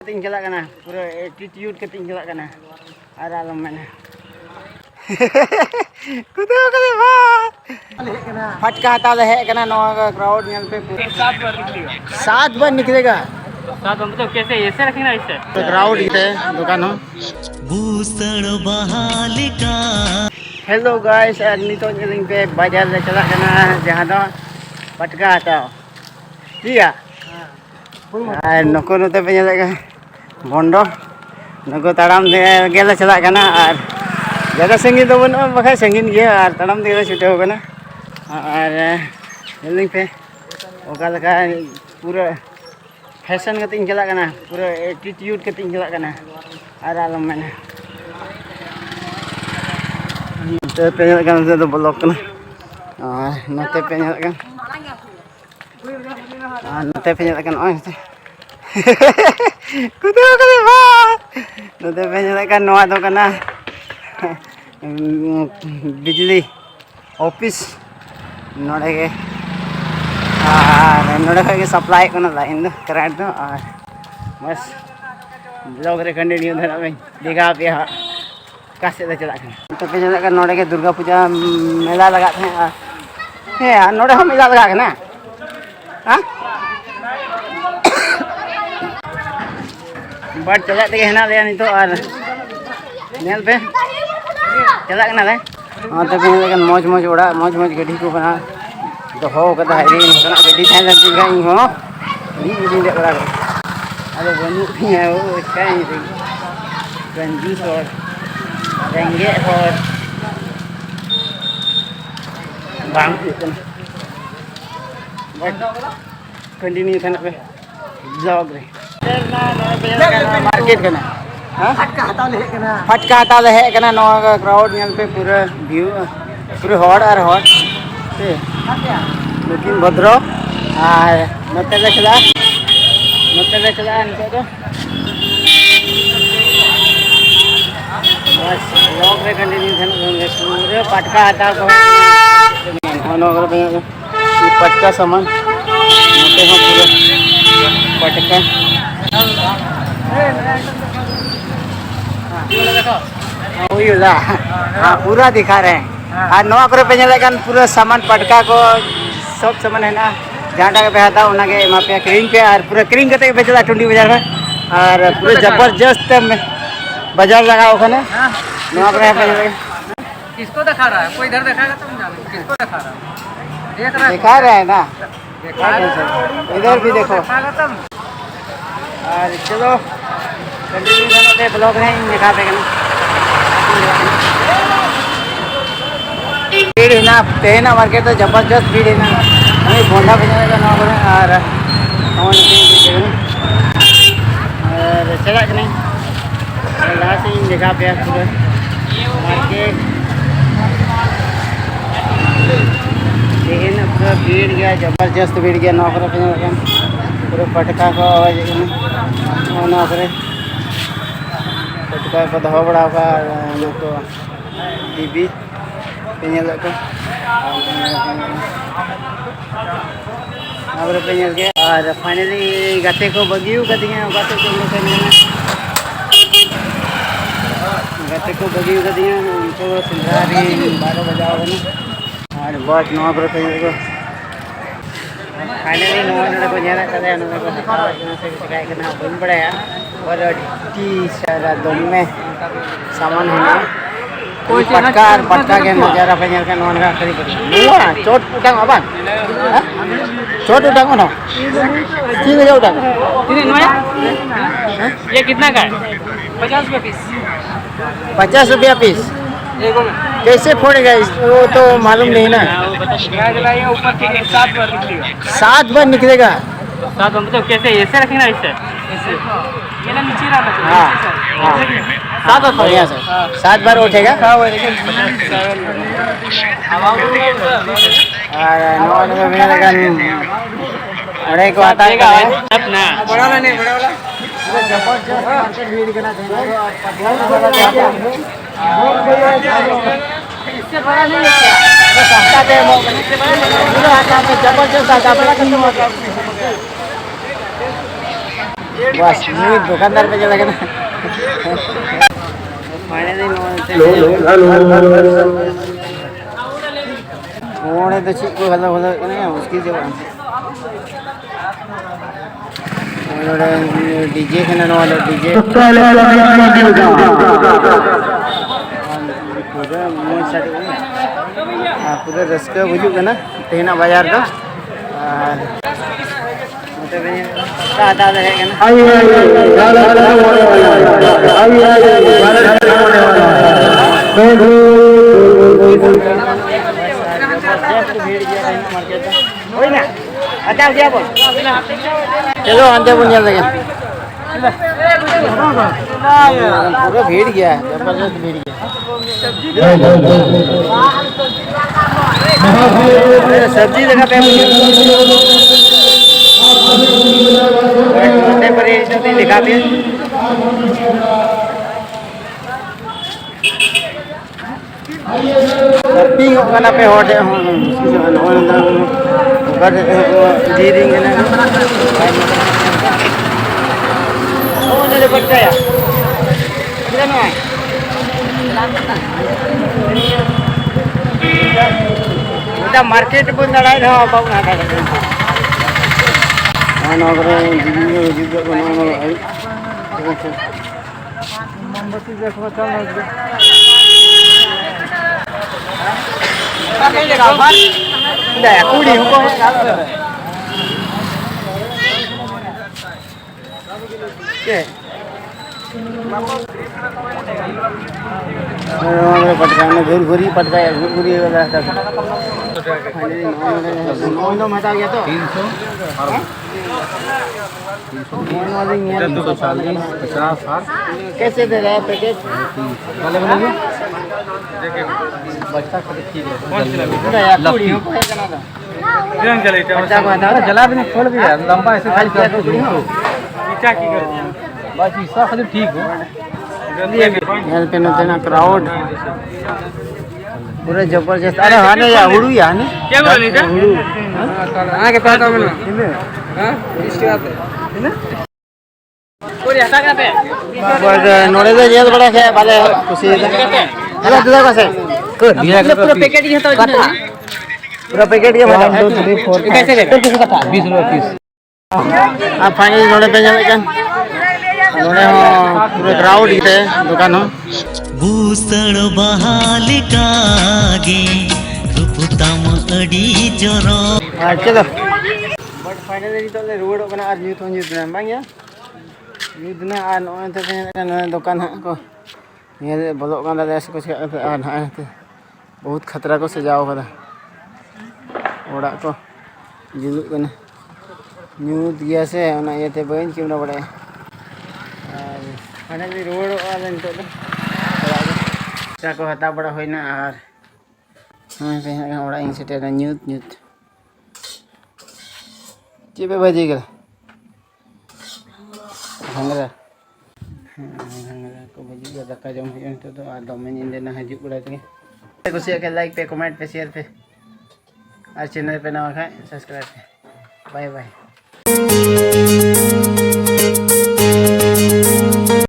Keting jalak kana, pura attitude keting jalak kana. Ara lamman. Kuda kale ba. फटका हटा ले है kana नवा क्राउड यहाँ पे पूरा 7 बार निकलेगा 7 मतलब कैसे ऐसे रखेंगे इससे क्राउड इधर दुकान हो हेलो गाइस नितो निलिंग पे बाजार ले चला kana जहां दो फटका हटा ठीक है नको नते पे nyala bondo नको ताड़ाम दे गेला चला kana और ज़्यादा संगीन तो बनो बखा संगीन गया और ताड़ाम दे छुटे हो kana और निलिंग पे ओका लगा पूरा फैशन कतिंग चला kana पूरा एटीट्यूड कतिंग चला kana और आलम में नते पे nyala kana तो ब्लॉक kana और नते पे nyala kana नते पे nyala kana ओए कुदा कले बा नते पे nyala kana नवा तो kana बिजली ऑफिस नोड़े के नोड़े के सप्लाई को लाइन दो करंट दो और बस ब्लॉग रे कंटिन्यू धरा में दिखा पे कासे ले चला तो पे चला कर नोड़े के दुर्गा पूजा मेला लगा थे हे नोड़े हम मेला लगा के ना हां बट चला ते हेना ले नि तो और नेल पे चला के ना ले हां तो पे लेकिन मौज मौज उड़ा मौज मौज गड्डी को बना तो हो कदा है इन गड्डी थान लगी गई हो नी नी दे बड़ा अरे बनु है वो कहीं से गंजी और रेंगे और बांग बट कंटिन्यू थाना पे ब्लॉग रे मार्केट करना फटका हटा ले है करना नवा क्राउड यहाँ पे पूरा व्यू पूरे हॉट और हॉट लेकिन भद्रो और नते ले चला इनको तो बस ब्लॉग रे कंटिन्यू करना पूरे फटका हटा को नगर पे फटका सामान नते हम पूरे फटका हाँ पूरा दिखा रहे हैं और नवा करे पे लेकिन पूरा सामान पटका को सब सामान है ना जहाँ पे आता उना के वहाँ पे क्रीम पे और पूरा क्रीम करते बेचला टुंडी बाजार में और पूरा जबरदस्त बाजार लगाओ खाने नवा करे पे किसको दिखा रहा है कोई इधर दिखाएगा तुम जानो किसको दिखा रहा है दिखा रहे हैं ना इधर भी देखो और चलो कंटिन्यू करते ब्लॉग नहीं दिखा देंगे भीड़ है ना तेना मार्केट तो जबरदस्त भीड़ है ना हमें बोंडा भेजने का ना बोले और चला कि नहीं लास्ट ही दिखा पे पूरा मार्केट देखिए ना पूरा भीड़ गया जबरदस्त भीड़ गया नौकरी भेजने पूरे पटका को आवाज नौकरी पटका को दहो बड़ा होगा तो टीवी पेंजल को नौकरी पेंजल के और फाइनली गाते को बगियो कर दिए गाते को लोग गाते को बगियो कर दिए उनको सिंधारी 12 बजा होगा ना और बहुत नौकरी पेंजल को फाइनली नौकरी को जाना चले नौकरी को से शिकायत करना बन पड़ा है और टी सारा दम में सामान है ना कोई पटका के नजारा पे का नॉन का खरी कर हुआ चोट उठाओ अपन चोट उठाओ ना ठीक है उठाओ तीन नया ये कितना का है 50 रुपए पीस 50 रुपया पीस कैसे फोड़ेगा वो तो मालूम नहीं ना ऊपर 7 बार निकलेगा 7 बार निकलेगा 7 बार मतलब कैसे ऐसे रखेंगे इससे ऐसे ये ना नीचे रहा हाँ 7 बार बढ़िया सर 7 बार उठेगा और अड़े को आता है अपना बड़ा वाला नहीं बड़ा वाला जबरदस्त मार्केट भीड़ करना देना इससे बड़ा नहीं है क्या सस्ता दे पूरा आता है जबरदस्त आता है बड़ा कस्टमर बस ini दुकानदार पे चला गया फाइनली नोने तो चीज को हल्ला हल्ला ना उसकी जगह डीजे के ना वाला डीजे पूरा मोज साड़ी पूरा रस्का बुजुर्ग ना तेना बाजार का चलो अंदर पुण्य लगे पूरा भीड़ गया जबरदस्त भीड़ गया सब्जी देखा पे लिखा भी पिंग करना पे होटे जीरिंग ना ओ ने पटका या किधर में है उधर मार्केट बंद लड़ाई था बाबू ना था नगरे जीव मोमबत्ती देखो चल कुड़ी हमको पटकाने घुरी पटकाया घुरी वाला नौ मत आ गया तो 300 कैसे दे रहा है पैकेट वाले बोलेंगे बच्चा ठीक है जला भी नहीं खोल भी है लंबा ऐसे खाली क्या बस इसका खाली ठीक हो यार पे ना क्राउड पूरा जबरदस्त अरे हाने या हुडू या ने क्या बोला नहीं था हुडू हां के पता मैं हां इसके आते है ना कोई हटा करते बस नोड़े तो ये बड़ा है वाले खुशी है हेलो दूसरा कैसे पूरा पैकेट ही होता है पूरा पैकेट ये 1 2 3 4 कैसे देगा 20 रुपए पीस आप फाइनली नोड़े पे जाने का नोड़े हो पूरा क्राउड है दुकान हो भूसड़ बहालिकागे रूपताम अड़ी जरो चलो बट फाइनली तो ले रोड बना और न्यूज ना बांग या न्यूज ना और नोए ते दुकान को ये बोलो कांदा देश को बहुत खतरा को सजाओ करा ओड़ा को जुलुक कना न्यूज गया से ना ये ते बइन किमना बड़े फाइनली रोड वाला तो को हता बड़ा होइना और हां पे ओड़ा इन सेटे न्यूज न्यूज चेबे बजे गला हंगरा को बजे दाका जम होय तो दमे नींद ना हजू बड़ा तगे कुछ के लाइक पे कमेंट पे शेयर पे और चैनल पे नवा खाए सब्सक्राइब पे बाय बाय।